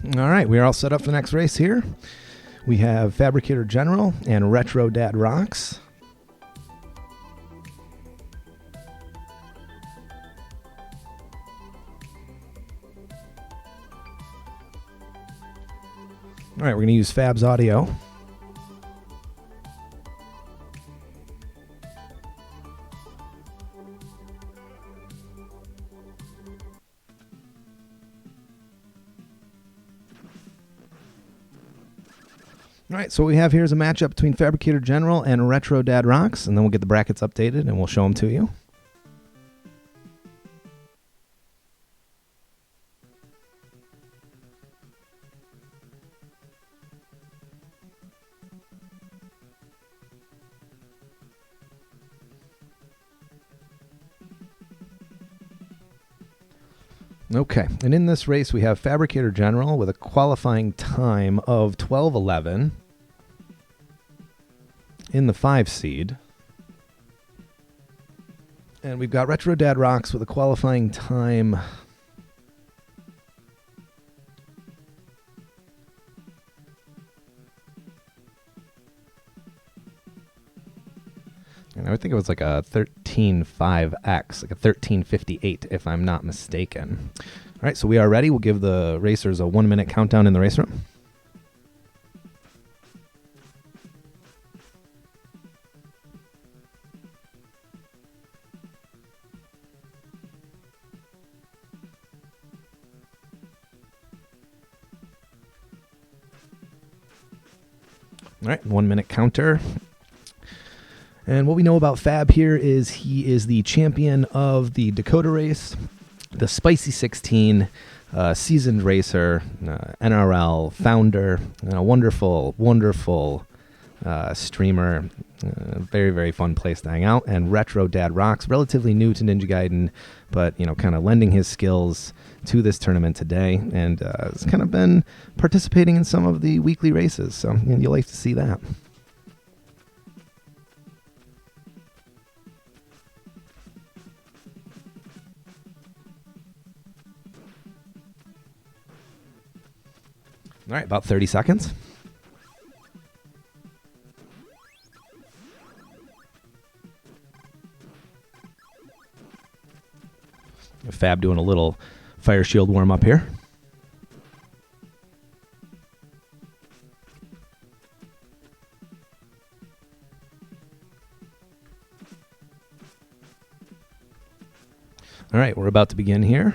All right, we are all set up for the next race here. We have Fabricator General and RetroDadRocks. All right, we're going to use Fab's audio. All right, so what we have here is a matchup between Fabricator General and RetroDadRocks, and then we'll get the brackets updated and we'll show them to you. Okay, and in this race we have Fabricator General with a qualifying time of 12:11 in the 5 seed. And we've got RetroDadRocks with a qualifying time and I would think it was like a 13.5x, like a 13.58 if I'm not mistaken. All right, so we are ready. We'll give the racers a 1-minute countdown in the race room. All right, 1-minute counter. And what we know about Fab here is he is the champion of the Dakota race, the Spicy 16, seasoned racer, NRL founder, and a wonderful, wonderful streamer. Very, very fun place to hang out. And RetroDadRocks, relatively new to Ninja Gaiden, but kind of lending his skills to this tournament today, and has kind of been participating in some of the weekly races. So you'll like to see that. All right, about 30 seconds. Fab doing a little fire shield warm up here. All right, we're about to begin here.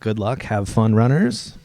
Good luck. Have fun, runners.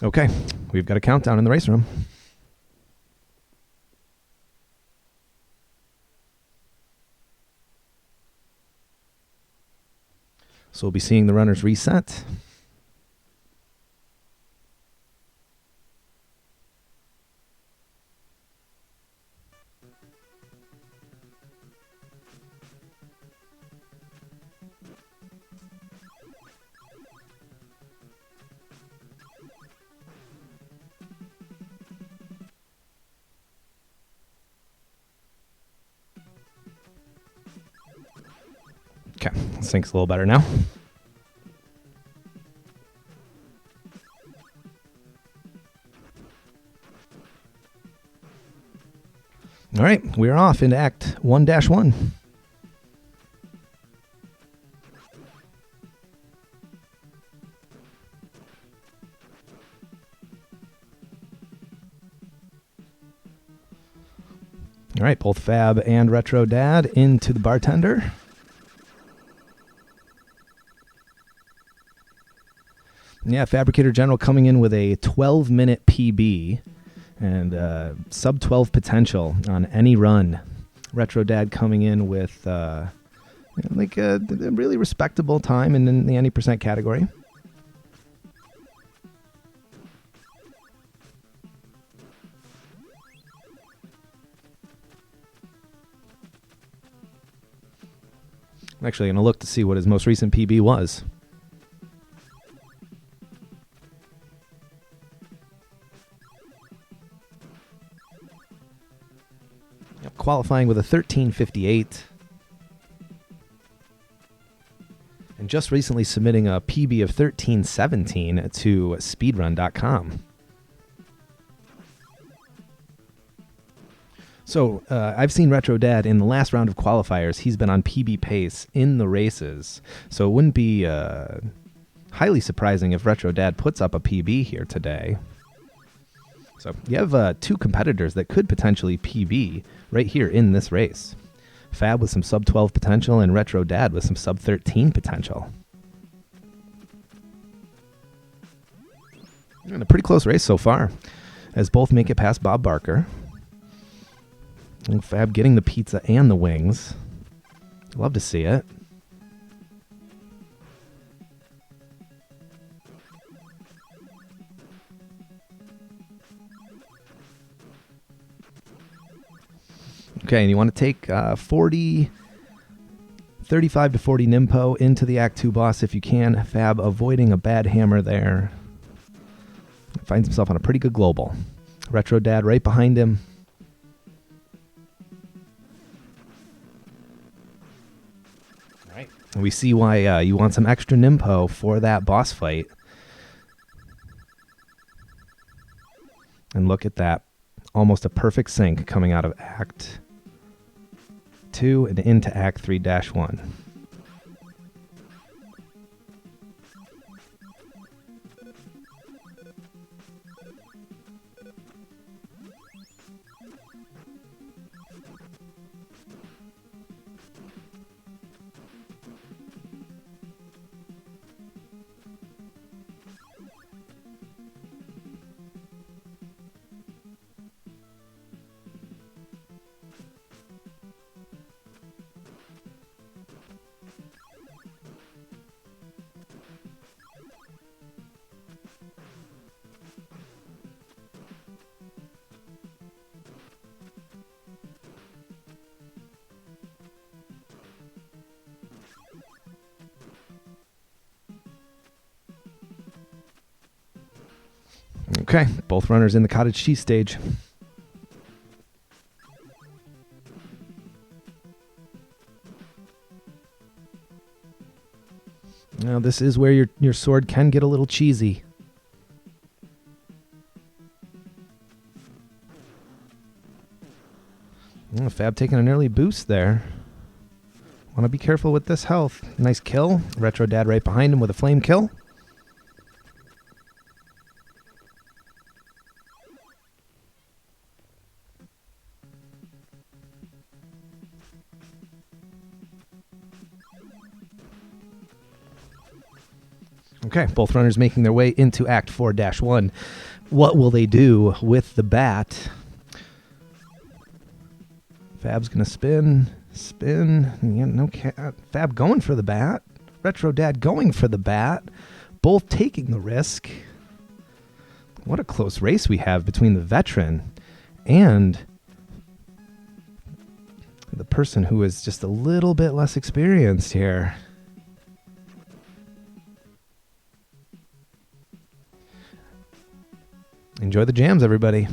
Okay, we've got a countdown in the race room. So we'll be seeing the runners reset. Okay, sync's a little better now. All right, we're off into Act 1-1. All right, both Fab and Retro Dad into the bartender. Yeah, Fabricator General coming in with a 12-minute PB and sub 12 potential on any run. Retro Dad coming in with like a really respectable time in the any percent category. I'm actually going to look to see what his most recent PB was. qualifying with a 13:58. And just recently submitting a PB of 13:17 to speedrun.com. So I've seen RetroDad in the last round of qualifiers. He's been on PB pace in the races. So it wouldn't be highly surprising if RetroDad puts up a PB here today. So you have two competitors that could potentially PB right here in this race. Fab with some sub 12 potential and RetroDad with some sub 13 potential. And a pretty close race so far, as both make it past Bob Barker. And Fab getting the pizza and the wings. Love to see it. Okay, and you want to take 35 to 40 Nimpo into the Act 2 boss if you can. Fab avoiding a bad hammer there. Finds himself on a pretty good global. RetroDad right behind him. All right. And we see why you want some extra Nimpo for that boss fight. And look at that. Almost a perfect sync coming out of Act 2 and into Act 3-1. Okay, both runners in the cottage cheese stage. Now this is where your sword can get a little cheesy. Oh, Fab taking an early boost there. Want to be careful with this health. Nice kill. RetroDad right behind him with a flame kill. Okay, both runners making their way into Act 4-1. What will they do with the bat? Fab's going to spin. Yeah, no cat. Fab going for the bat. RetroDad going for the bat. Both taking the risk. What a close race we have between the veteran and the person who is just a little bit less experienced here. Enjoy the jams, everybody.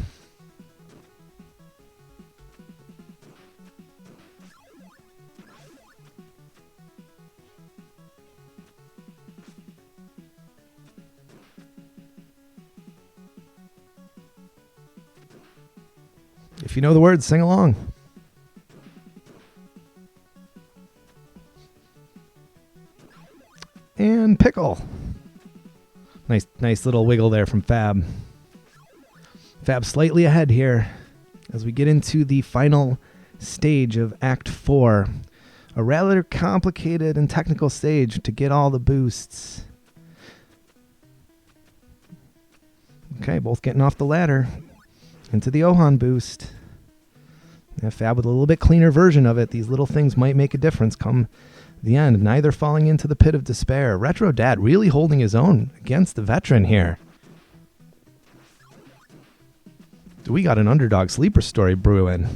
If you know the words, sing along. And pickle. Nice little wiggle there from Fab. Fab slightly ahead here as we get into the final stage of Act 4. A rather complicated and technical stage to get all the boosts. Okay, both getting off the ladder into the Ohan boost. Yeah, Fab with a little bit cleaner version of it. These little things might make a difference come the end. Neither falling into the pit of despair. RetroDad really holding his own against the veteran here. We got an underdog sleeper story brewing.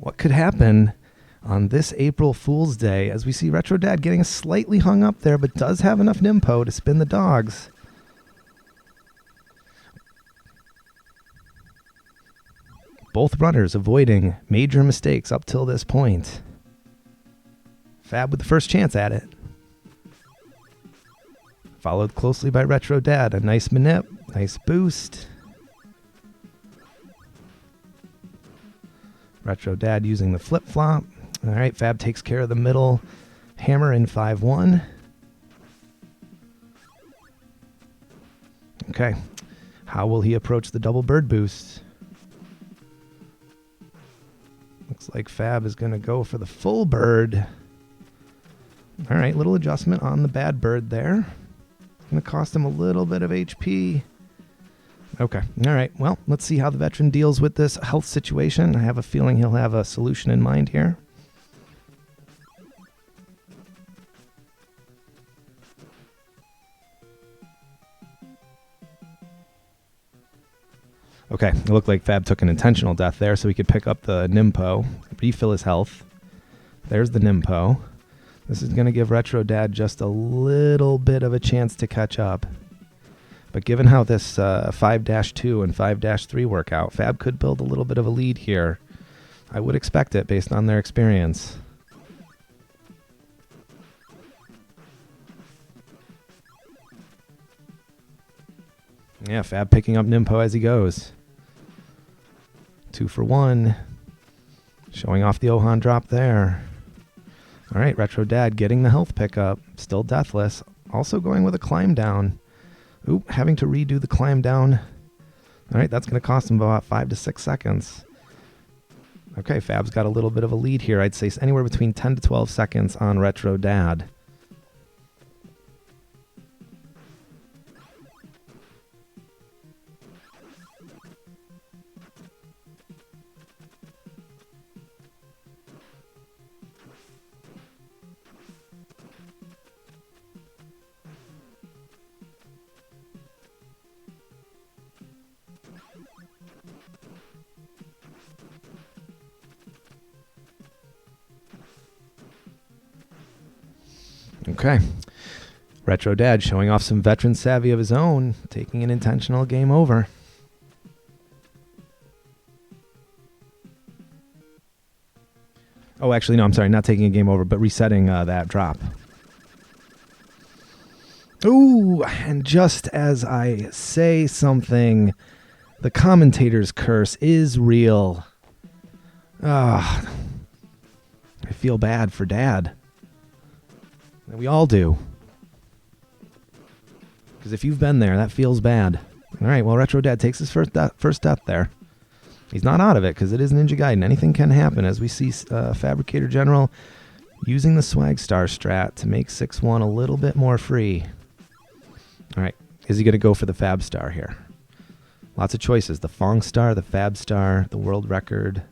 What could happen on this April Fool's Day as we see RetroDad getting slightly hung up there, but does have enough Nimpo to spin the dogs. Both runners avoiding major mistakes up till this point. Fab with the first chance at it. Followed closely by RetroDad. A nice manip, nice boost. RetroDad using the flip-flop. All right, Fab takes care of the middle hammer in 5-1. Okay, how will he approach the double bird boost? Looks like Fab is going to go for the full bird. All right, little adjustment on the bad bird there. Going to cost him a little bit of HP. Okay, all right. Well, let's see how the veteran deals with this health situation. I have a feeling he'll have a solution in mind here. Okay, it looked like Fab took an intentional death there so he could pick up the Nimpo, refill his health. There's the Nimpo. This is going to give RetroDad just a little bit of a chance to catch up. But given how this 5-2 and 5-3 work out, Fab could build a little bit of a lead here. I would expect it based on their experience. Yeah, Fab picking up Nimpo as he goes. 2 for 1. Showing off the Ohan drop there. All right, RetroDad getting the health pickup. Still deathless. Also going with a climb down. Oop, having to redo the climb down. All right, that's going to cost him about 5 to 6 seconds. Okay, Fab's got a little bit of a lead here. I'd say anywhere between 10 to 12 seconds on RetroDad. Okay. RetroDad showing off some veteran savvy of his own, taking an intentional game over. Oh, actually, no, I'm sorry, not taking a game over, but resetting that drop. Ooh, and just as I say something, the commentator's curse is real. I feel bad for Dad. We all do. Because if you've been there, that feels bad. All right, well, RetroDad takes his first death there. He's not out of it because it is Ninja Gaiden. Anything can happen as we see Fabricator General using the Swag Star strat to make 6-1 a little bit more free. All right, is he going to go for the Fab Star here? Lots of choices. The Fong Star, the Fab Star, the World Record.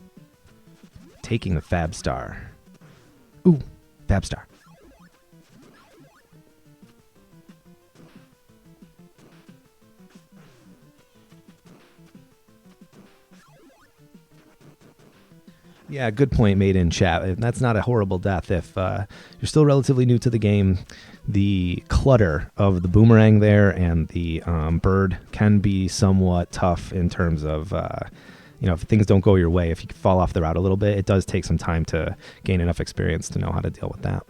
Taking the Fab Star. Ooh, Fab Star. Yeah, good point made in chat. That's not a horrible death. If you're still relatively new to the game, the clutter of the boomerang there and the bird can be somewhat tough in terms of, if things don't go your way, if you fall off the route a little bit, it does take some time to gain enough experience to know how to deal with that.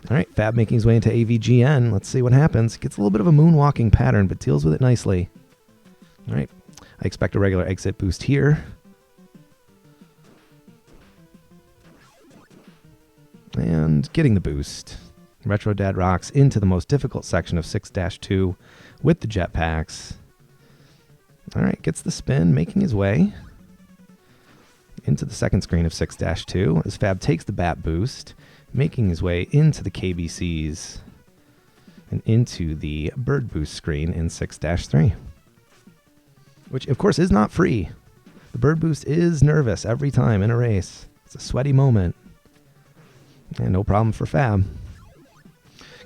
All right, Fab making his way into AVGN. Let's see what happens. Gets a little bit of a moonwalking pattern, but deals with it nicely. All right, I expect a regular exit boost here. And getting the boost. RetroDadRocks into the most difficult section of 6-2 with the jetpacks. All right, gets the spin, making his way into the second screen of 6-2 as Fab takes the bat boost, making his way into the KBCs and into the bird boost screen in 6-3. Which, of course, is not free. The bird boost is nervous every time in a race. It's a sweaty moment. And no problem for Fab.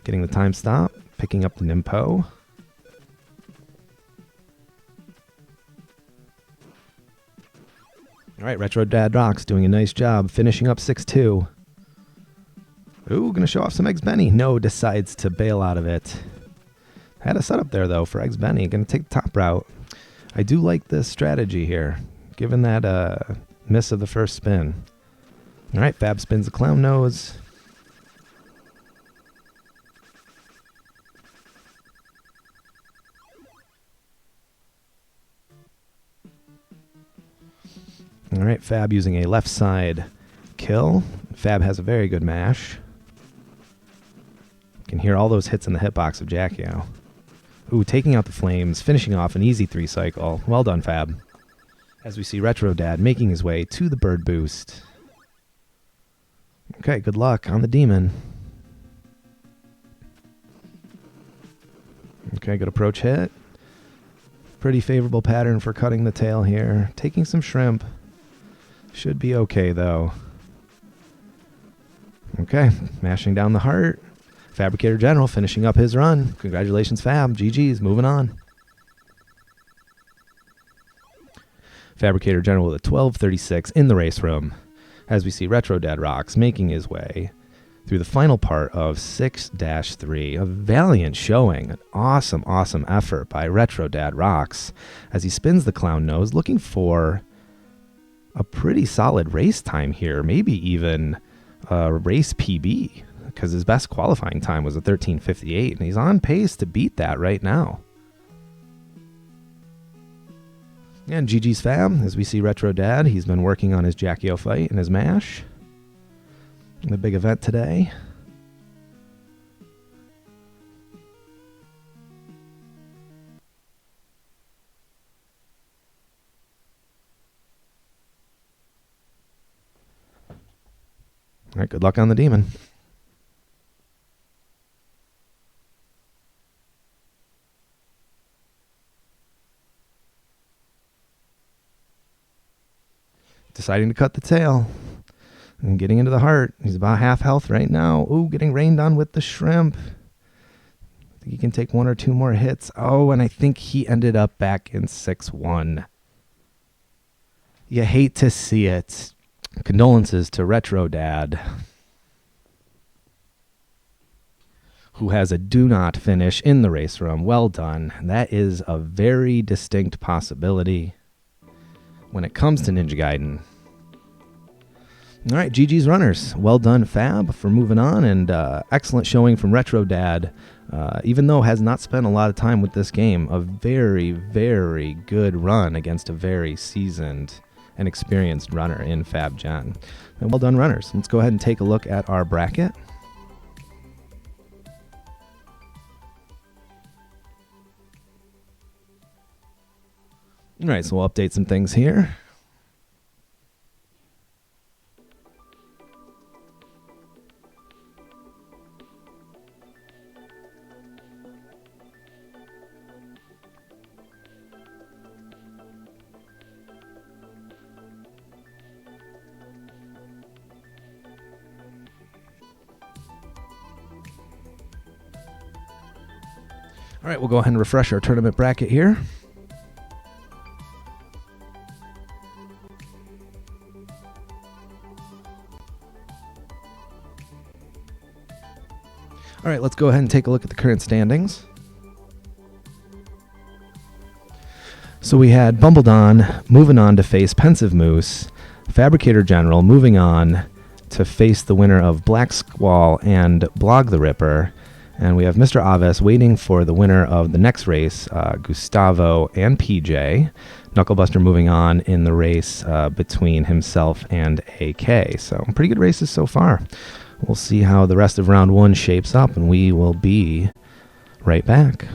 Getting the time stop, picking up the Nimpo. All right, RetroDadRocks doing a nice job finishing up 6-2. Ooh, gonna show off some Eggs Benny. No, decides to bail out of it. Had a setup there, though, for Eggs Benny. Gonna take the top route. I do like this strategy here, given that miss of the first spin. All right, Fab spins the clown nose. All right, Fab using a left side kill. Fab has a very good mash. You can hear all those hits in the hitbox of Jackie-O. Ooh, taking out the flames, finishing off an easy 3-cycle. Well done, Fab. As we see RetroDad making his way to the bird boost. Okay, good luck on the demon. Okay, good approach hit. Pretty favorable pattern for cutting the tail here. Taking some shrimp. Should be okay, though. Okay, mashing down the heart. Fabricator General finishing up his run. Congratulations, Fab. GG's, moving on. Fabricator General with a 12:36 in the race room. As we see RetroDadRocks making his way through the final part of 6-3. A valiant showing. An awesome, awesome effort by RetroDadRocks as he spins the clown nose, looking for a pretty solid race time here. Maybe even a race PB, because his best qualifying time was a 13:58, and he's on pace to beat that right now. And GG's Fab, as we see RetroDad, he's been working on his Jackie-O fight and his mash. The big event today. All right, good luck on the demon. Deciding to cut the tail and getting into the heart. He's about half health right now. Ooh, getting rained on with the shrimp. I think he can take one or two more hits. Oh, and I think he ended up back in 6-1. You hate to see it. Condolences to RetroDad, who has a do not finish in the race room. Well done. That is a very distinct possibility when it comes to Ninja Gaiden. All right, GG's runners. Well done, Fab, for moving on, and excellent showing from RetroDad. Even though has not spent a lot of time with this game, a very, very good run against a very seasoned and experienced runner in Fab Gen. And well done, runners. Let's go ahead and take a look at our bracket. All right, so we'll update some things here. All right, we'll go ahead and refresh our tournament bracket here. All right, let's go ahead and take a look at the current standings. So we had Bumbledon moving on to face Pensive Moose, Fabricator General moving on to face the winner of Black Squall and Blog the Ripper, and we have Mr. Aves waiting for the winner of the next race, Gustavo and PJ. Knucklebuster moving on in the race between himself and AK. So pretty good races so far. We'll see how the rest of round one shapes up, and we will be right back.